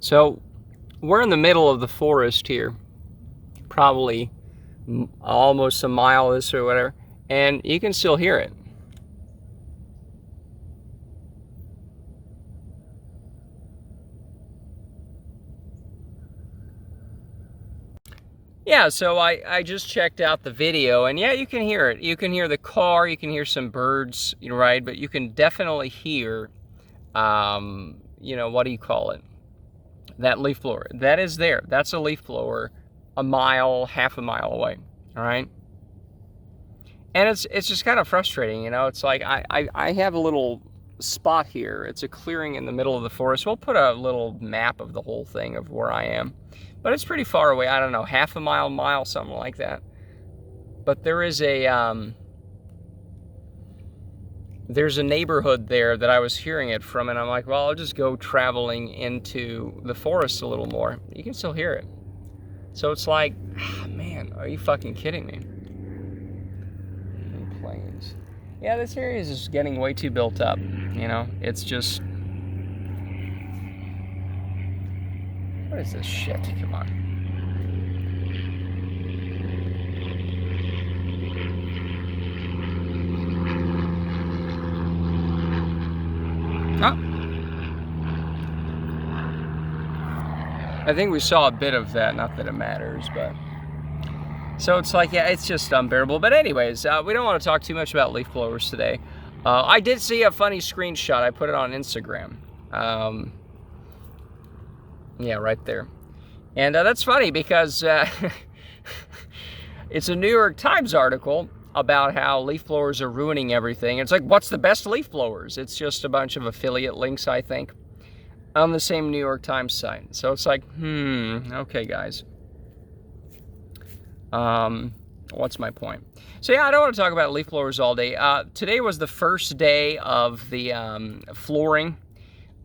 So we're in the middle of the forest here, probably almost a mile this or whatever, and you can still hear it. Yeah, so I just checked out the video, and yeah, you can hear it. You can hear the car, you can hear some birds, right? But you can definitely hear, what do you call it? That leaf blower. That is there. That's a leaf blower a mile, half a mile away, all right? And it's just kind of frustrating, It's like I have a little spot here. It's a clearing in the middle of the forest. We'll put a little map of the whole thing of where I am. But it's pretty far away. I don't know, half a mile, something like that. But there is there's a neighborhood there that I was hearing it from, and I'm like, well, I'll just go traveling into the forest a little more. You can still hear it. So it's like, man, are you fucking kidding me? Planes. Yeah, this area is just getting way too built up. It's just... What is this shit? Come on. Oh. I think we saw a bit of that, not that it matters, but... So it's like, yeah, it's just unbearable. But anyways, we don't want to talk too much about leaf blowers today. I did see a funny screenshot. I put it on Instagram. Yeah, right there. And that's funny because it's a New York Times article about how leaf blowers are ruining everything. It's like, what's the best leaf blowers? It's just a bunch of affiliate links, I think, on the same New York Times site. So it's like, okay, guys. What's my point? So yeah, I don't want to talk about leaf blowers all day. Today was the first day of the flooring.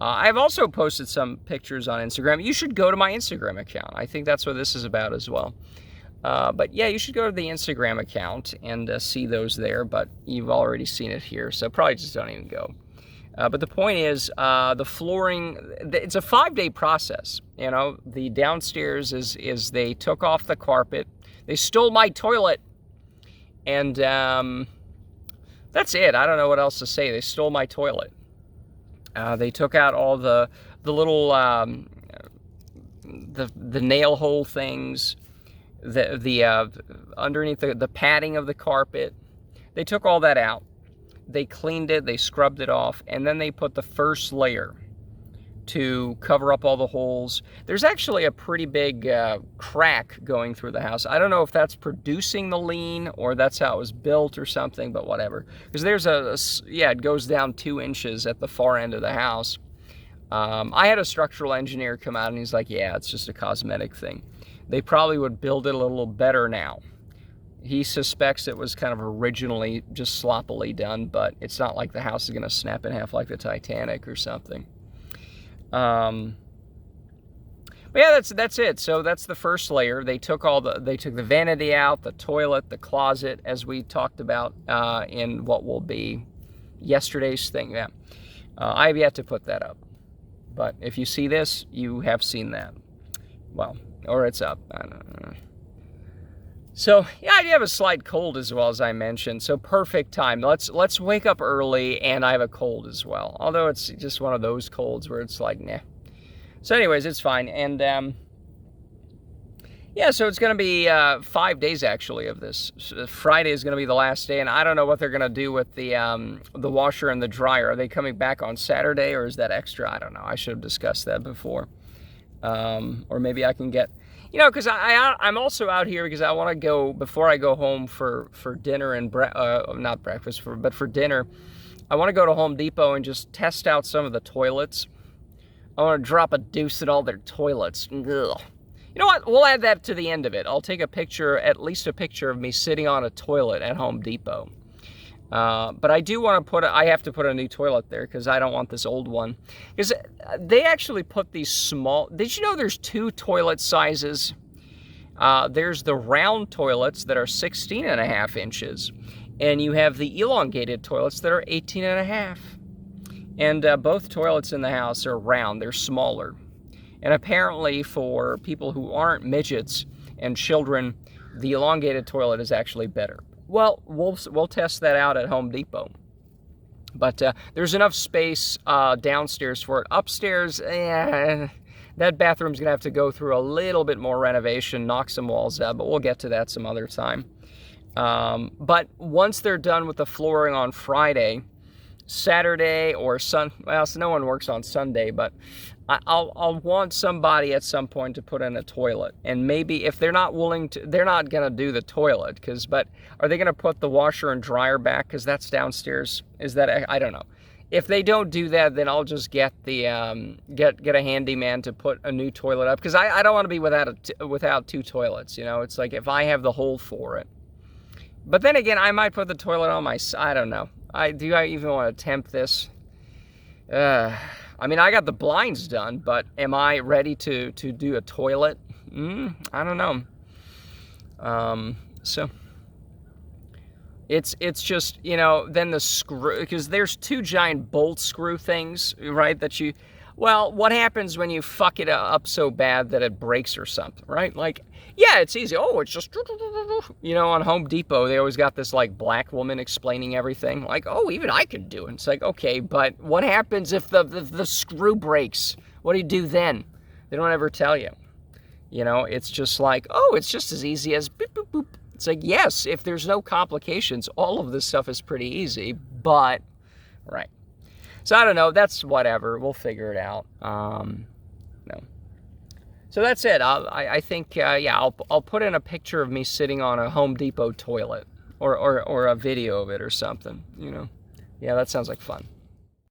I've also posted some pictures on Instagram. You should go to my Instagram account. I think that's what this is about as well. But yeah, you should go to the Instagram account and see those there, but you've already seen it here, so probably just don't even go. But the point is, the flooring, it's a 5-day process. The downstairs is they took off the carpet. They stole my toilet. And that's it. I don't know what else to say. They stole my toilet. They took out all the little the nail hole things, the underneath the padding of the carpet. They took all that out. They cleaned it. They scrubbed it off, and then they put the first layer to cover up all the holes. There's actually a pretty big crack going through the house. I don't know if that's producing the lean or that's how it was built or something, but whatever. Because there's it goes down 2 inches at the far end of the house. I had a structural engineer come out and he's like, yeah, it's just a cosmetic thing. They probably would build it a little better now. He suspects it was kind of originally just sloppily done, but it's not like the house is going to snap in half like the Titanic or something. But yeah, that's it. So that's the first layer. They took the vanity out, the toilet, the closet, as we talked about in what will be yesterday's thing. Yeah, I have yet to put that up, but if you see this, you have seen that. Well, or it's up. I don't know. So yeah, I do have a slight cold as well, as I mentioned. So perfect time. Let's wake up early, and I have a cold as well. Although it's just one of those colds where it's like, nah. So anyways, it's fine. And yeah, so it's going to be 5 days actually of this. So Friday is going to be the last day, and I don't know what they're going to do with the washer and the dryer. Are they coming back on Saturday, or is that extra? I don't know. I should have discussed that before. Or maybe I can get... because I'm also out here because I want to go, before I go home for dinner and, not breakfast, but for dinner, I want to go to Home Depot and just test out some of the toilets. I want to drop a deuce at all their toilets. Ugh. You know what? We'll add that to the end of it. I'll take a picture, at least a picture of me sitting on a toilet at Home Depot. But I do want to I have to put a new toilet there because I don't want this old one. Because they actually put these small, did you know there's 2 toilet sizes? There's the round toilets that are 16.5 inches. And you have the elongated toilets that are 18.5. And both toilets in the house are round, they're smaller. And apparently for people who aren't midgets and children, the elongated toilet is actually better. Well, we'll test that out at Home Depot. But there's enough space downstairs for it. Upstairs, that bathroom's going to have to go through a little bit more renovation, knock some walls out, but we'll get to that some other time. But once they're done with the flooring on Friday, Saturday or so no one works on Sunday, but I'll want somebody at some point to put in a toilet. And maybe if they're not willing to, they're not going to do the toilet, but are they going to put the washer and dryer back? Because that's downstairs. Is that, I don't know. If they don't do that, then I'll just get the, get a handyman to put a new toilet up. Because I don't want to be without two toilets, you know. It's like if I have the hole for it. But then again, I might put the toilet on my side. I don't know. Do I even want to attempt this? I mean, I got the blinds done, but am I ready to do a toilet? I don't know. So it's just, you know, then the screw, because there's two giant bolt screw things, right? Well, what happens when you fuck it up so bad that it breaks or something, right? Like, yeah, it's easy. Oh, it's just, you know, on Home Depot, they always got this, like, black woman explaining everything. Like, oh, even I could do it. It's like, okay, but what happens if the screw breaks? What do you do then? They don't ever tell you. You know, it's just like, oh, it's just as easy as boop, boop, boop. It's like, yes, if there's no complications, all of this stuff is pretty easy, but, right. So I don't know, that's whatever, we'll figure it out. No. So that's it. I think, yeah, I'll put in a picture of me sitting on a Home Depot toilet, or a video of it or something, you know. Yeah, that sounds like fun.